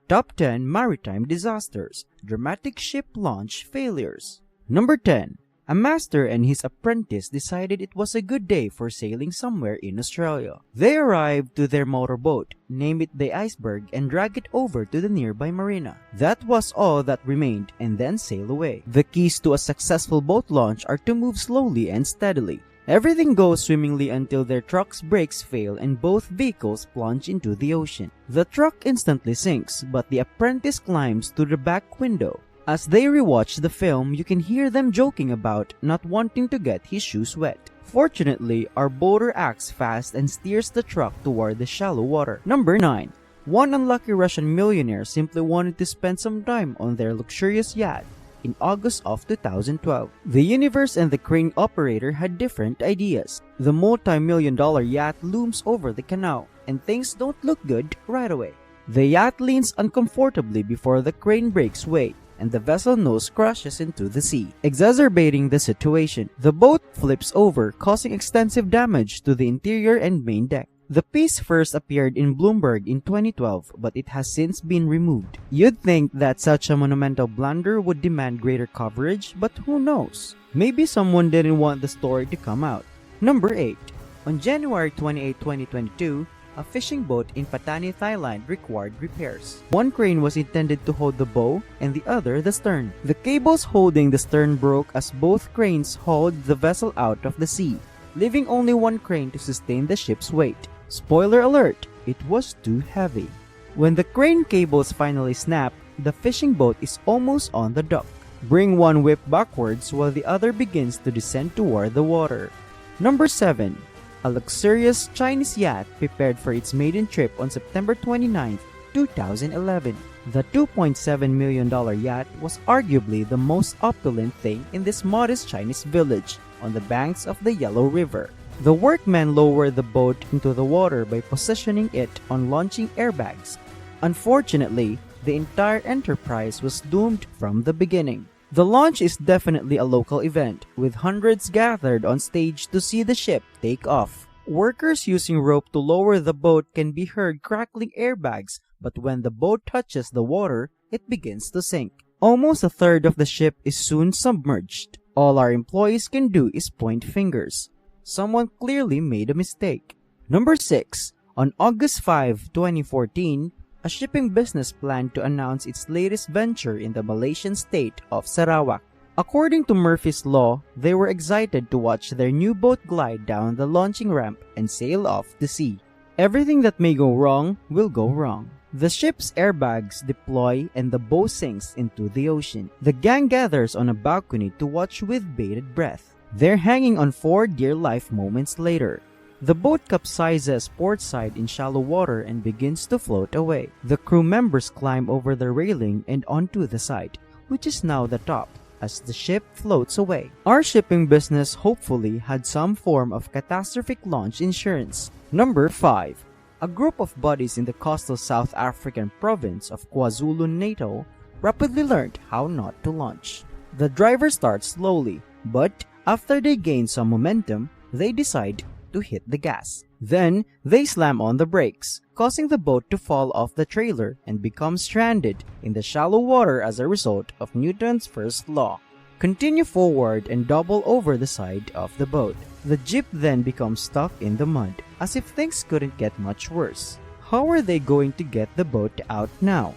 Top 10 Maritime Disasters, Dramatic Ship Launch Failures. Number 10. A master and his apprentice decided it was a good day for sailing somewhere in Australia. They arrived to their motorboat, name it the Iceberg, and drag it over to the nearby marina. That was all that remained, and then sail away. The keys to a successful boat launch are to move slowly and steadily. Everything goes swimmingly until their truck's brakes fail and both vehicles plunge into the ocean. The truck instantly sinks, but the apprentice climbs to the back window. As they rewatch the film, you can hear them joking about not wanting to get his shoes wet. Fortunately, our boater acts fast and steers the truck toward the shallow water. Number 9. One unlucky Russian millionaire simply wanted to spend some time on their luxurious yacht. In August of 2012, the universe and the crane operator had different ideas. The multi-million-dollar yacht looms over the canal, and things don't look good right away. The yacht leans uncomfortably before the crane breaks weight, and the vessel nose crashes into the sea, exacerbating the situation. The boat flips over, causing extensive damage to the interior and main deck. The piece first appeared in Bloomberg in 2012, but it has since been removed. You'd think that such a monumental blunder would demand greater coverage, but who knows? Maybe someone didn't want the story to come out. Number 8. On January 28, 2022, a fishing boat in Patani, Thailand required repairs. One crane was intended to hold the bow and the other the stern. The cables holding the stern broke as both cranes hauled the vessel out of the sea, leaving only one crane to sustain the ship's weight. Spoiler alert, it was too heavy. When the crane cables finally snap, the fishing boat is almost on the dock. Bring one whip backwards while the other begins to descend toward the water. Number 7. A luxurious Chinese yacht prepared for its maiden trip on September 29, 2011. The $2.7 million yacht was arguably the most opulent thing in this modest Chinese village on the banks of the Yellow River. The workmen lowered the boat into the water by positioning it on launching airbags. Unfortunately, the entire enterprise was doomed from the beginning. The launch is definitely a local event, with hundreds gathered on stage to see the ship take off. Workers using rope to lower the boat can be heard crackling airbags, but when the boat touches the water, it begins to sink. Almost a third of the ship is soon submerged. All our employees can do is point fingers. Someone clearly made a mistake. Number 6. On August 5, 2014, a shipping business planned to announce its latest venture in the Malaysian state of Sarawak. According to Murphy's Law, they were excited to watch their new boat glide down the launching ramp and sail off to sea. Everything that may go wrong will go wrong. The ship's airbags deploy and the boat sinks into the ocean. The gang gathers on a balcony to watch with bated breath. They're hanging on for dear life moments later. The boat capsizes portside in shallow water and begins to float away. The crew members climb over the railing and onto the side, which is now the top, as the ship floats away. Our shipping business hopefully had some form of catastrophic launch insurance. Number 5. A group of buddies in the coastal South African province of KwaZulu-Natal rapidly learned how not to launch. The driver starts slowly, but after they gain some momentum, they decide to hit the gas. Then, they slam on the brakes, causing the boat to fall off the trailer and become stranded in the shallow water as a result of Newton's first law. Continue forward and double over the side of the boat. The jeep then becomes stuck in the mud, as if things couldn't get much worse. How are they going to get the boat out now?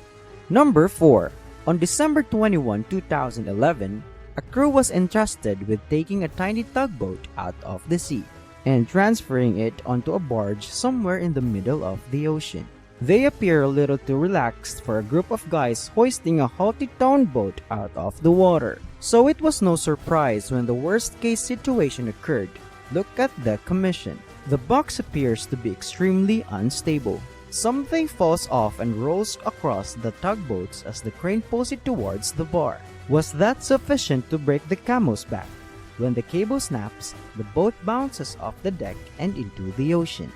Number 4. On December 21, 2011, a crew was entrusted with taking a tiny tugboat out of the sea and transferring it onto a barge somewhere in the middle of the ocean. They appear a little too relaxed for a group of guys hoisting a multi-ton boat out of the water. So it was no surprise when the worst-case situation occurred. Look at the commission. The box appears to be extremely unstable. Something falls off and rolls across the tugboats as the crane pulls it towards the bar. Was that sufficient to break the camel's back? When the cable snaps, the boat bounces off the deck and into the ocean.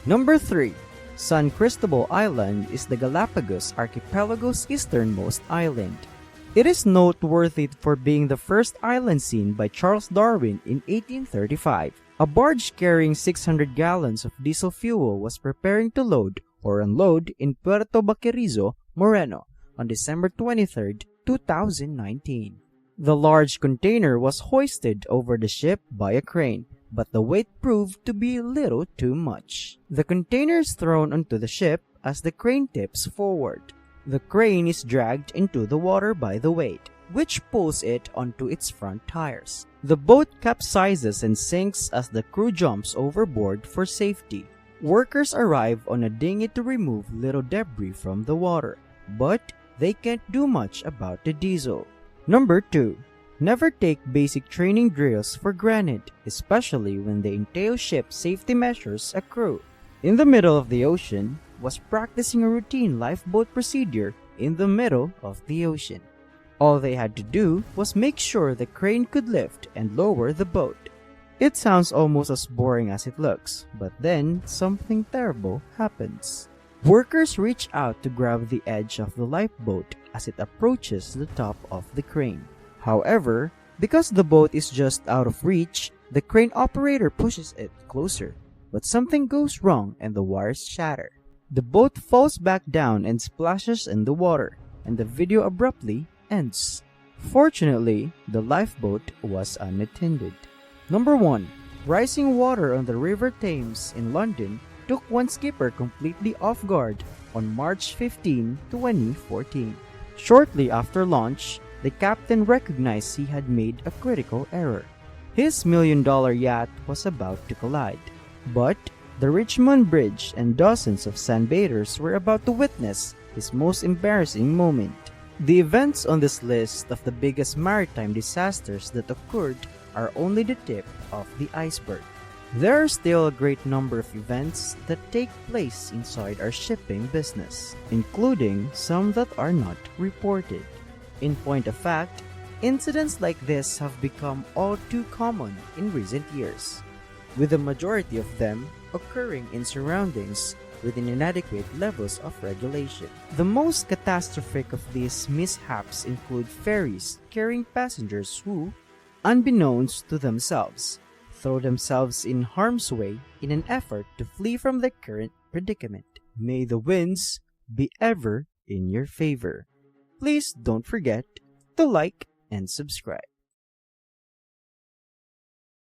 Number 3. San Cristobal Island is the Galapagos Archipelago's easternmost island. It is noteworthy for being the first island seen by Charles Darwin in 1835. A barge carrying 600 gallons of diesel fuel was preparing to load or unload in Puerto Baquerizo Moreno, on December 23, 2019. The large container was hoisted over the ship by a crane, but the weight proved to be a little too much. The container is thrown onto the ship as the crane tips forward. The crane is dragged into the water by the weight, which pulls it onto its front tires. The boat capsizes and sinks as the crew jumps overboard for safety. Workers arrive on a dinghy to remove little debris from the water, but they can't do much about the diesel. Number 2. Never take basic training drills for granted, especially when they entail ship safety measures a crew. In the middle of the ocean was practicing a routine lifeboat procedure in the middle of the ocean. All they had to do was make sure the crane could lift and lower the boat. It sounds almost as boring as it looks, but then something terrible happens. Workers reach out to grab the edge of the lifeboat as it approaches the top of the crane. However, because the boat is just out of reach, the crane operator pushes it closer, but something goes wrong and the wires shatter. The boat falls back down and splashes in the water, and the video abruptly ends. Fortunately, the lifeboat was unattended. Number 1. Rising water on the River Thames in London took one skipper completely off guard on March 15, 2014. Shortly after launch, the captain recognized he had made a critical error. His million-dollar yacht was about to collide. But the Richmond Bridge and dozens of sunbathers were about to witness his most embarrassing moment. The events on this list of the biggest maritime disasters that occurred are only the tip of the iceberg. There are still a great number of events that take place inside our shipping business, including some that are not reported. In point of fact, incidents like this have become all too common in recent years, with the majority of them occurring in surroundings with inadequate levels of regulation. The most catastrophic of these mishaps include ferries carrying passengers who, unbeknownst to themselves, throw themselves in harm's way in an effort to flee from the current predicament. May the winds be ever in your favor. Please don't forget to like and subscribe.